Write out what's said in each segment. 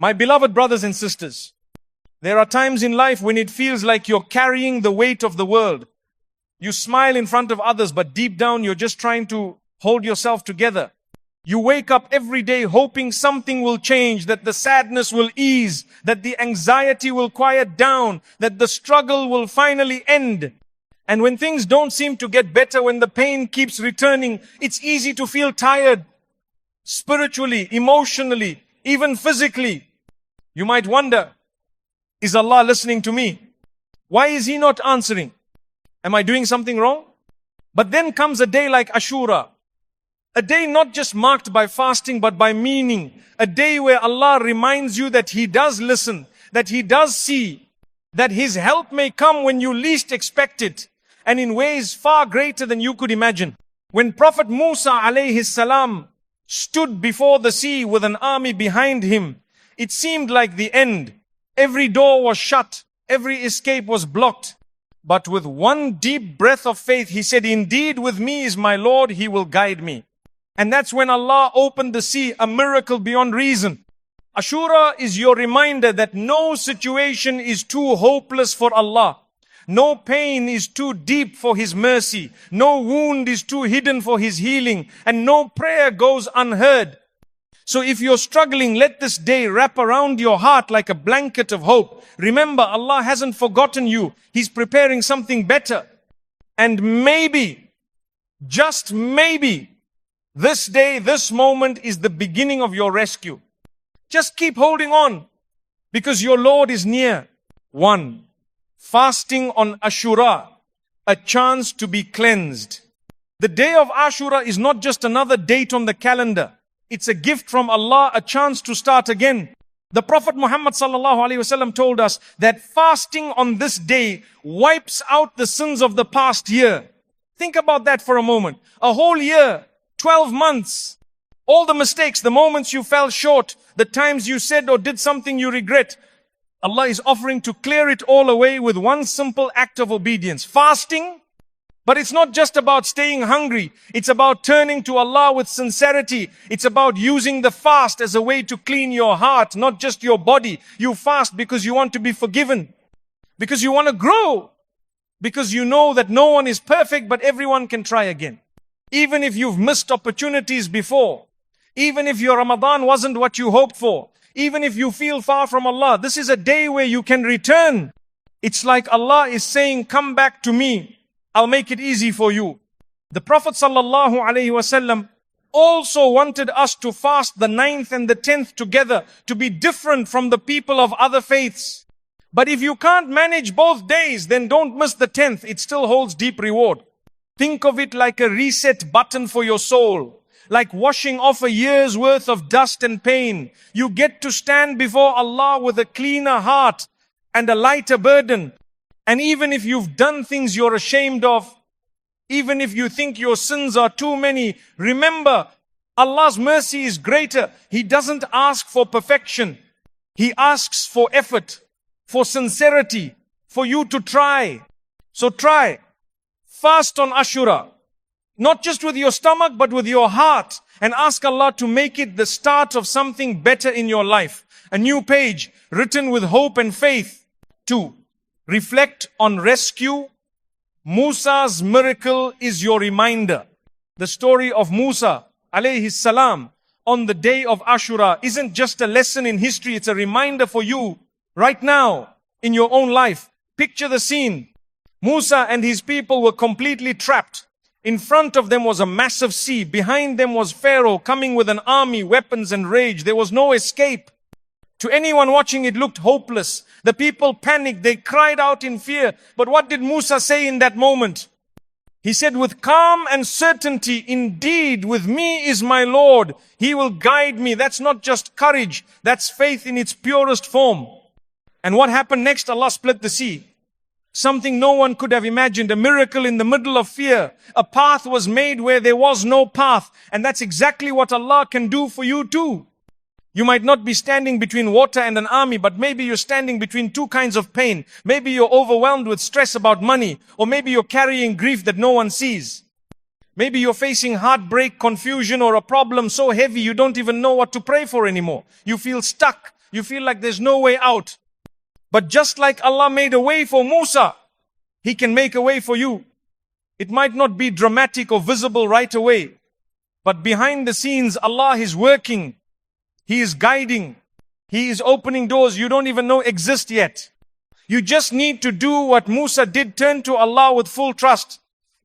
My beloved brothers and sisters, there are times in life when it feels like you're carrying the weight of the world. You smile in front of others, but deep down you're just trying to hold yourself together. You wake up every day hoping something will change, that the sadness will ease, that the anxiety will quiet down, that the struggle will finally end. And when things don't seem to get better, when the pain keeps returning, it's easy to feel tired, spiritually, emotionally, even physically. You might wonder, is Allah listening to me? Why is He not answering? Am I doing something wrong? But then comes a day like Ashura. A day not just marked by fasting, but by meaning. A day where Allah reminds you that He does listen, that He does see, that His help may come when you least expect it, and in ways far greater than you could imagine. When Prophet Musa alayhi salam stood before the sea with an army behind him, it seemed like the end. Every door was shut, every escape was blocked. But with one deep breath of faith, he said, "Indeed, with me is my Lord, He will guide me." And that's when Allah opened the sea, a miracle beyond reason. Ashura is your reminder that no situation is too hopeless for Allah. No pain is too deep for His mercy. No wound is too hidden for His healing. And no prayer goes unheard. So if you're struggling, let this day wrap around your heart like a blanket of hope. Remember, Allah hasn't forgotten you. He's preparing something better. And maybe, just maybe, this day, this moment is the beginning of your rescue. Just keep holding on, because your Lord is near. 1. Fasting on Ashura, a chance to be cleansed. The day of Ashura is not just another date on the calendar. It's a gift from Allah, a chance to start again. The Prophet Muhammad sallallahu alaihi wasallam told us that fasting on this day wipes out the sins of the past year. Think about that for a moment. A whole year, 12 months, all the mistakes, the moments you fell short, the times you said or did something you regret, Allah is offering to clear it all away with one simple act of obedience. Fasting. But it's not just about staying hungry. It's about turning to Allah with sincerity. It's about using the fast as a way to clean your heart, not just your body. You fast because you want to be forgiven, because you want to grow, because you know that no one is perfect, but everyone can try again. Even if you've missed opportunities before, even if your Ramadan wasn't what you hoped for, even if you feel far from Allah, this is a day where you can return. It's like Allah is saying, "Come back to me. I'll make it easy for you." The Prophet sallallahu alaihi wasallam also wanted us to fast the 9th and the 10th together, to be different from the people of other faiths. But if you can't manage both days, then don't miss the 10th. It still holds deep reward. Think of it like a reset button for your soul, like washing off a year's worth of dust and pain. You get to stand before Allah with a cleaner heart and a lighter burden. And even if you've done things you're ashamed of, even if you think your sins are too many, remember, Allah's mercy is greater. He doesn't ask for perfection. He asks for effort, for sincerity, for you to try. So try. Fast on Ashura. Not just with your stomach, but with your heart. And ask Allah to make it the start of something better in your life. A new page written with hope and faith. 2. Reflect on rescue. Musa's miracle is your reminder. The story of Musa alayhi salam on the day of Ashura isn't just a lesson in history. It's a reminder for you right now in your own life. Picture the scene. Musa and his people were completely trapped. In front of them was a massive sea. Behind them was Pharaoh coming with an army, weapons and rage. There was no escape. To anyone watching, it looked hopeless. The people panicked. They cried out in fear. But what did Musa say in that moment? He said, "With calm and certainty, indeed, with me is my Lord. He will guide me." That's not just courage. That's faith in its purest form. And what happened next? Allah split the sea. Something no one could have imagined. A miracle in the middle of fear. A path was made where there was no path. And that's exactly what Allah can do for you too. You might not be standing between water and an army, but maybe you're standing between two kinds of pain. Maybe you're overwhelmed with stress about money, or maybe you're carrying grief that no one sees. Maybe you're facing heartbreak, confusion, or a problem so heavy you don't even know what to pray for anymore. You feel stuck. You feel like there's no way out. But just like Allah made a way for Musa, He can make a way for you. It might not be dramatic or visible right away, but behind the scenes, Allah is working. He is guiding. He is opening doors you don't even know exist yet. You just need to do what Musa did, turn to Allah with full trust.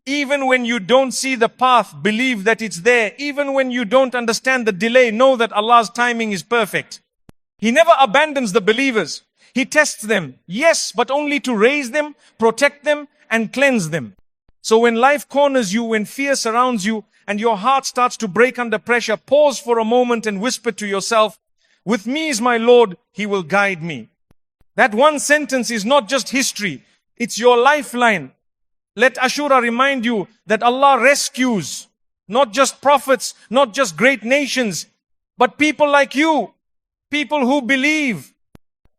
Even when you don't see the path, believe that it's there. Even when you don't understand the delay, know that Allah's timing is perfect. He never abandons the believers. He tests them, yes, but only to raise them, protect them, and cleanse them. So when life corners you, when fear surrounds you, and your heart starts to break under pressure, pause for a moment and whisper to yourself, with me is my Lord, He will guide me. That one sentence is not just history, it's your lifeline. Let Ashura remind you that Allah rescues, not just prophets, not just great nations, but people like you, people who believe,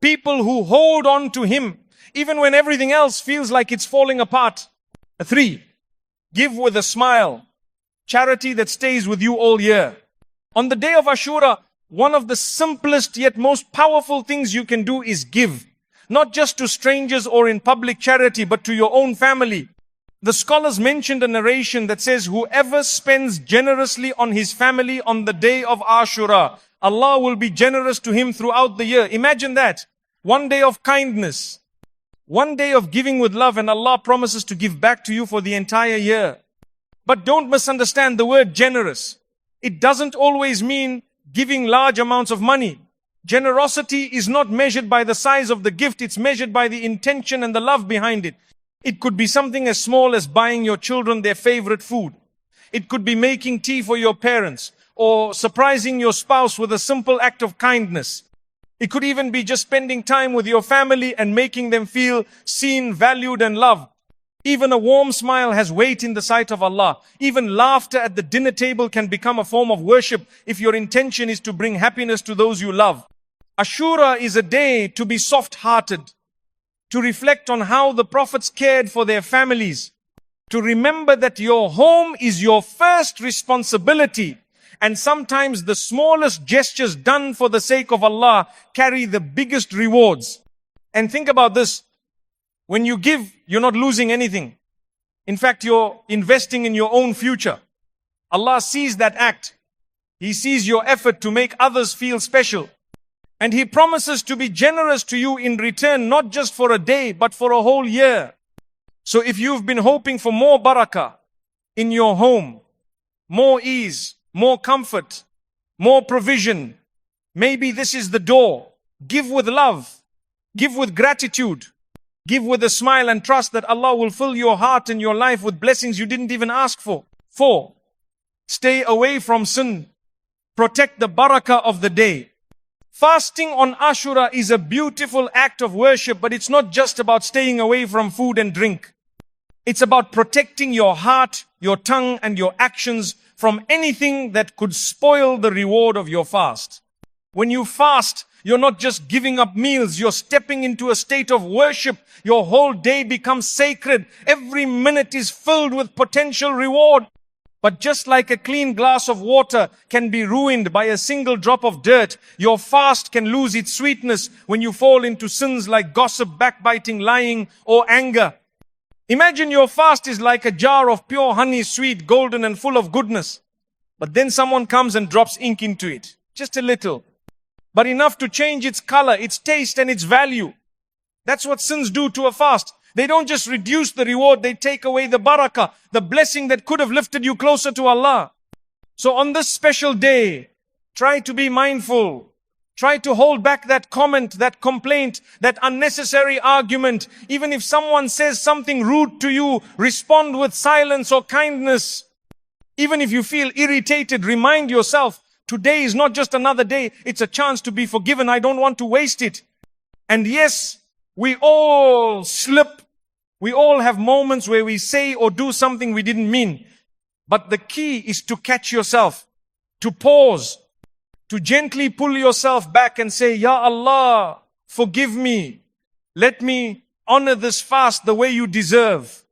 people who hold on to Him, even when everything else feels like it's falling apart. 3, give with a smile, charity that stays with you all year. On the day of Ashura, one of the simplest yet most powerful things you can do is give. Not just to strangers or in public charity, but to your own family. The scholars mentioned a narration that says, whoever spends generously on his family on the day of Ashura, Allah will be generous to him throughout the year. Imagine that. One day of kindness. One day of giving with love, and Allah promises to give back to you for the entire year. But don't misunderstand the word generous. It doesn't always mean giving large amounts of money. Generosity is not measured by the size of the gift, it's measured by the intention and the love behind it. It could be something as small as buying your children their favorite food. It could be making tea for your parents, or surprising your spouse with a simple act of kindness. It could even be just spending time with your family and making them feel seen, valued, and loved. Even a warm smile has weight in the sight of Allah. Even laughter at the dinner table can become a form of worship if your intention is to bring happiness to those you love. Ashura is a day to be soft-hearted, to reflect on how the prophets cared for their families, to remember that your home is your first responsibility, and sometimes the smallest gestures done for the sake of Allah carry the biggest rewards. And think about this. When you give, you're not losing anything. In fact, you're investing in your own future. Allah sees that act. He sees your effort to make others feel special. And He promises to be generous to you in return, not just for a day, but for a whole year. So if you've been hoping for more barakah in your home, more ease, more comfort, more provision, maybe this is the door. Give with love. Give with gratitude. Give with a smile and trust that Allah will fill your heart and your life with blessings you didn't even ask for. 4, stay away from sin. Protect the barakah of the day. Fasting on Ashura is a beautiful act of worship, but it's not just about staying away from food and drink. It's about protecting your heart, your tongue, and your actions from anything that could spoil the reward of your fast. When you fast, you're not just giving up meals, you're stepping into a state of worship. Your whole day becomes sacred. Every minute is filled with potential reward. But just like a clean glass of water can be ruined by a single drop of dirt, your fast can lose its sweetness when you fall into sins like gossip, backbiting, lying, or anger. Imagine your fast is like a jar of pure honey, sweet, golden, and full of goodness. But then someone comes and drops ink into it. Just a little. But enough to change its color, its taste, and its value. That's what sins do to a fast. They don't just reduce the reward, they take away the barakah, the blessing that could have lifted you closer to Allah. So on this special day, try to be mindful. Try to hold back that comment, that complaint, that unnecessary argument. Even if someone says something rude to you, respond with silence or kindness. Even if you feel irritated, remind yourself, today is not just another day, it's a chance to be forgiven. I don't want to waste it. And yes, we all slip. We all have moments where we say or do something we didn't mean. But the key is to catch yourself, to pause, to gently pull yourself back and say, Ya Allah, forgive me. Let me honor this fast the way you deserve.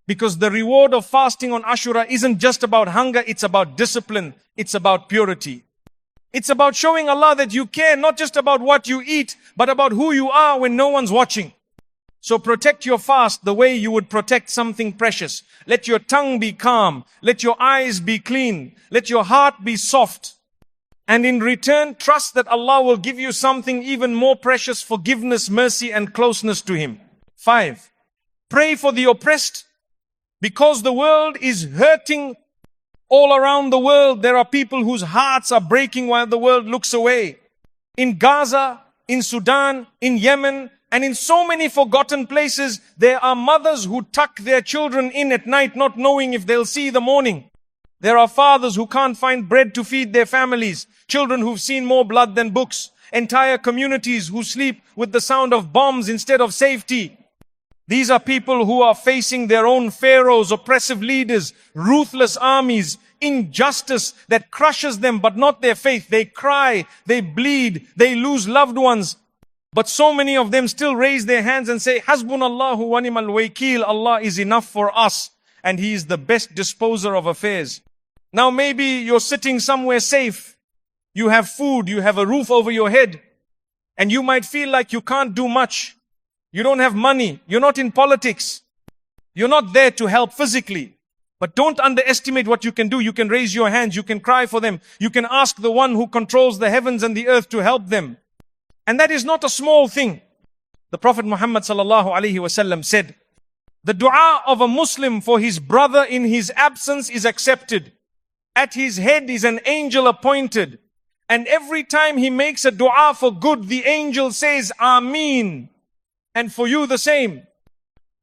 Because the reward of fasting on Ashura isn't just about hunger, it's about discipline, it's about purity. It's about showing Allah that you care not just about what you eat, but about who you are when no one's watching. So protect your fast the way you would protect something precious. Let your tongue be calm. Let your eyes be clean. Let your heart be soft. And in return, trust that Allah will give you something even more precious: forgiveness, mercy, and closeness to Him. 5. Pray for the oppressed, because the world is hurting. All around the world, there are people whose hearts are breaking while the world looks away. In Gaza, in Sudan, in Yemen, and in so many forgotten places, there are mothers who tuck their children in at night, not knowing if they'll see the morning. There are fathers who can't find bread to feed their families, children who've seen more blood than books, entire communities who sleep with the sound of bombs instead of safety. These are people who are facing their own pharaohs, oppressive leaders, ruthless armies, injustice that crushes them, but not their faith. They cry, they bleed, they lose loved ones. But so many of them still raise their hands and say, Hasbunallahu wa ni'mal wakeel, Allah is enough for us, and He is the best disposer of affairs. Now maybe you're sitting somewhere safe. You have food, you have a roof over your head, and you might feel like you can't do much. You don't have money. You're not in politics. You're not there to help physically. But don't underestimate what you can do. You can raise your hands. You can cry for them. You can ask the one who controls the heavens and the earth to help them. And that is not a small thing. The Prophet Muhammad sallallahu alaihi wasallam said, the dua of a Muslim for his brother in his absence is accepted. At his head is an angel appointed. And every time he makes a dua for good, the angel says, Ameen. And for you the same.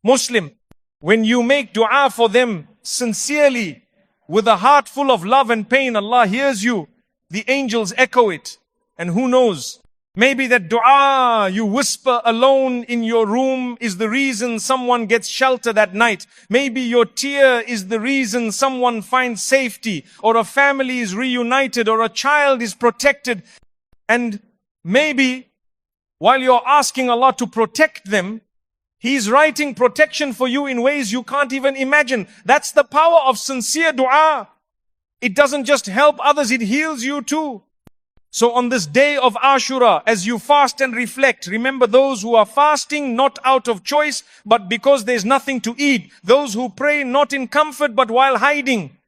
Muslim, when you make dua for them sincerely, with a heart full of love and pain, Allah hears you. The angels echo it. And who knows? Maybe that dua you whisper alone in your room is the reason someone gets shelter that night. Maybe your tear is the reason someone finds safety, or a family is reunited, or a child is protected. And maybe while you're asking Allah to protect them, He's writing protection for you in ways you can't even imagine. That's the power of sincere dua. It doesn't just help others, it heals you too. So on this day of Ashura, as you fast and reflect, remember those who are fasting not out of choice, but because there's nothing to eat. Those who pray not in comfort, but while hiding.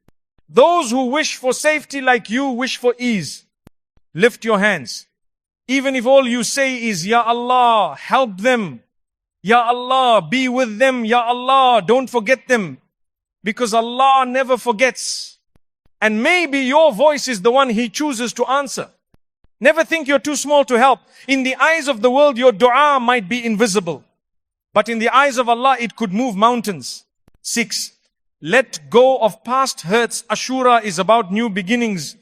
Those who wish for safety like you wish for ease. Lift your hands. Even if all you say is, Ya Allah, help them. Ya Allah, be with them. Ya Allah, don't forget them. Because Allah never forgets. And maybe your voice is the one He chooses to answer. Never think you're too small to help. In the eyes of the world, your dua might be invisible. But in the eyes of Allah, it could move mountains. 6. Let go of past hurts. Ashura is about new beginnings.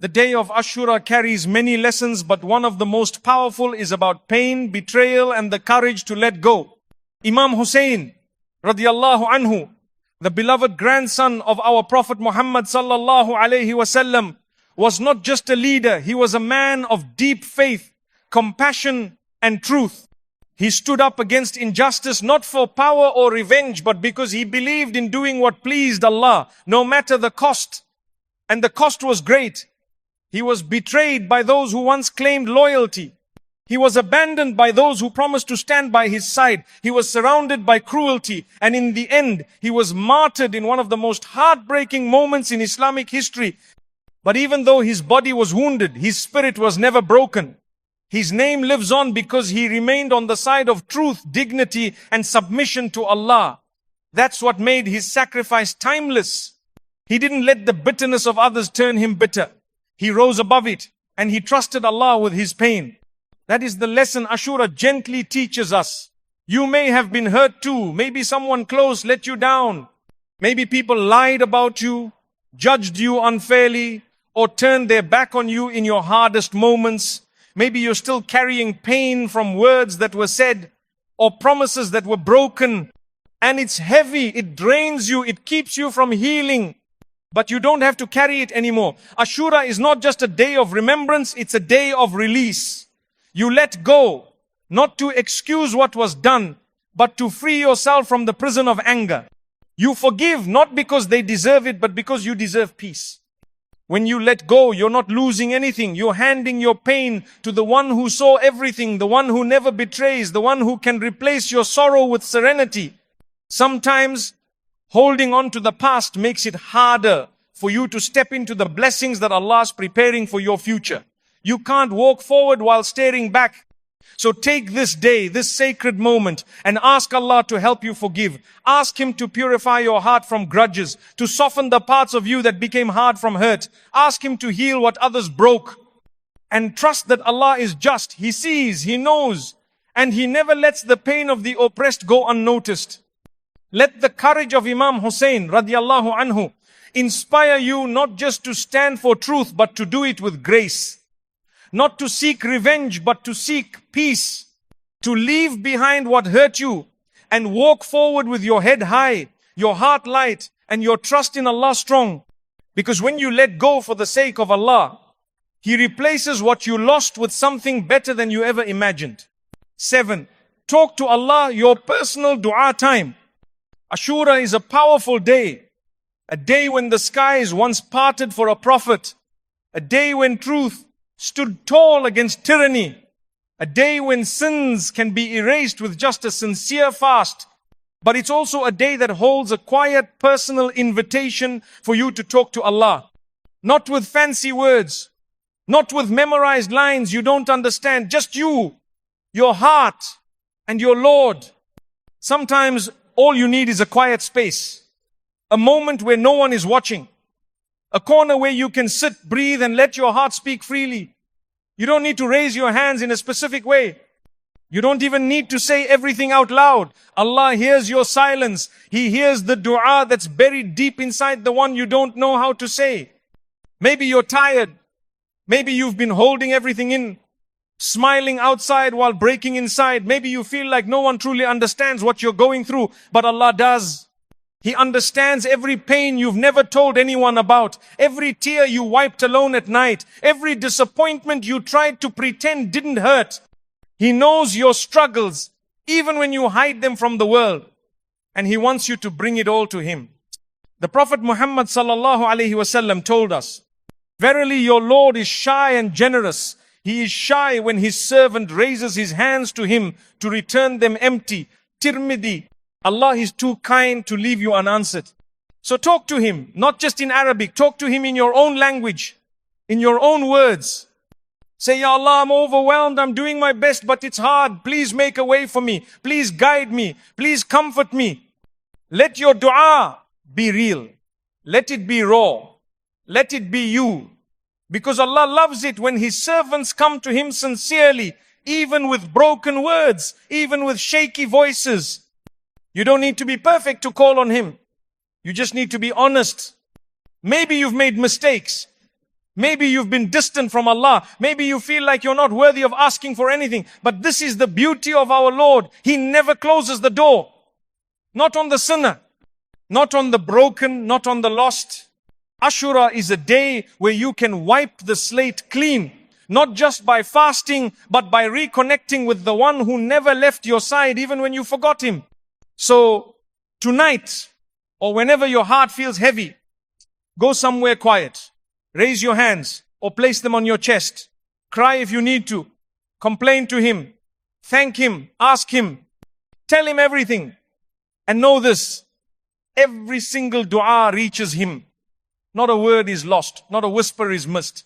The day of Ashura carries many lessons, but one of the most powerful is about pain, betrayal, and the courage to let go. Imam Hussein, radiyallahu anhu, the beloved grandson of our Prophet Muhammad sallallahu alaihi wasallam, was not just a leader, he was a man of deep faith, compassion, and truth. He stood up against injustice not for power or revenge, but because he believed in doing what pleased Allah, no matter the cost. And the cost was great. He was betrayed by those who once claimed loyalty. He was abandoned by those who promised to stand by his side. He was surrounded by cruelty. And in the end, he was martyred in one of the most heartbreaking moments in Islamic history. But even though his body was wounded, his spirit was never broken. His name lives on because he remained on the side of truth, dignity, and submission to Allah. That's what made his sacrifice timeless. He didn't let the bitterness of others turn him bitter. He rose above it, and he trusted Allah with his pain. That is the lesson Ashura gently teaches us. You may have been hurt too. Maybe someone close let you down. Maybe people lied about you, judged you unfairly, or turned their back on you in your hardest moments. Maybe you're still carrying pain from words that were said or promises that were broken. And it's heavy, it drains you, it keeps you from healing. But you don't have to carry it anymore. Ashura is not just a day of remembrance, it's a day of release. You let go, not to excuse what was done, but to free yourself from the prison of anger. You forgive not because they deserve it, but because you deserve peace. When you let go, you're not losing anything. You're handing your pain to the one who saw everything, the one who never betrays, the one who can replace your sorrow with serenity. Sometimes holding on to the past makes it harder for you to step into the blessings that Allah is preparing for your future. You can't walk forward while staring back. So take this day, this sacred moment, and ask Allah to help you forgive. Ask Him to purify your heart from grudges, to soften the parts of you that became hard from hurt. Ask Him to heal what others broke. And trust that Allah is just. He sees, He knows, and He never lets the pain of the oppressed go unnoticed. Let the courage of Imam Hussein radiallahu anhu inspire you not just to stand for truth, but to do it with grace. Not to seek revenge, but to seek peace. To leave behind what hurt you and walk forward with your head high, your heart light, and your trust in Allah strong. Because when you let go for the sake of Allah, He replaces what you lost with something better than you ever imagined. 7. Talk to Allah, your personal dua time. Ashura is a powerful day. A day when the skies once parted for a prophet. A day when truth stood tall against tyranny. A day when sins can be erased with just a sincere fast. But it's also a day that holds a quiet personal invitation for you to talk to Allah. Not with fancy words, not with memorized lines you don't understand, just you, your heart, and your Lord. Sometimes all you need is a quiet space, a moment where no one is watching. A corner where you can sit, breathe, and let your heart speak freely. You don't need to raise your hands in a specific way. You don't even need to say everything out loud. Allah hears your silence. He hears the dua that's buried deep inside the one you don't know how to say. Maybe you're tired. Maybe you've been holding everything in, smiling outside while breaking inside. Maybe you feel like no one truly understands what you're going through, but Allah does. He understands every pain you've never told anyone about, every tear you wiped alone at night, every disappointment you tried to pretend didn't hurt. He knows your struggles, even when you hide them from the world, and He wants you to bring it all to Him. The Prophet Muhammad sallallahu alaihi wasallam told us, "Verily your Lord is shy and generous. He is shy when His servant raises his hands to Him to return them empty." Tirmidhi. Allah is too kind to leave you unanswered. So talk to Him, not just in Arabic. Talk to Him in your own language, in your own words. Say, "Ya Allah, I'm overwhelmed. I'm doing my best, but it's hard. Please make a way for me. Please guide me. Please comfort me." Let your dua be real. Let it be raw. Let it be you. Because Allah loves it when His servants come to Him sincerely, even with broken words, even with shaky voices. You don't need to be perfect to call on Him. You just need to be honest. Maybe you've made mistakes. Maybe you've been distant from Allah. Maybe you feel like you're not worthy of asking for anything. But this is the beauty of our Lord. He never closes the door. Not on the sinner. Not on the broken. Not on the lost. Ashura is a day where you can wipe the slate clean. Not just by fasting, but by reconnecting with the one who never left your side even when you forgot Him. So tonight, or whenever your heart feels heavy, go somewhere quiet. Raise your hands or place them on your chest. Cry if you need to. Complain to Him. Thank Him. Ask Him. Tell Him everything. And know this, every single dua reaches Him. Not a word is lost. Not a whisper is missed.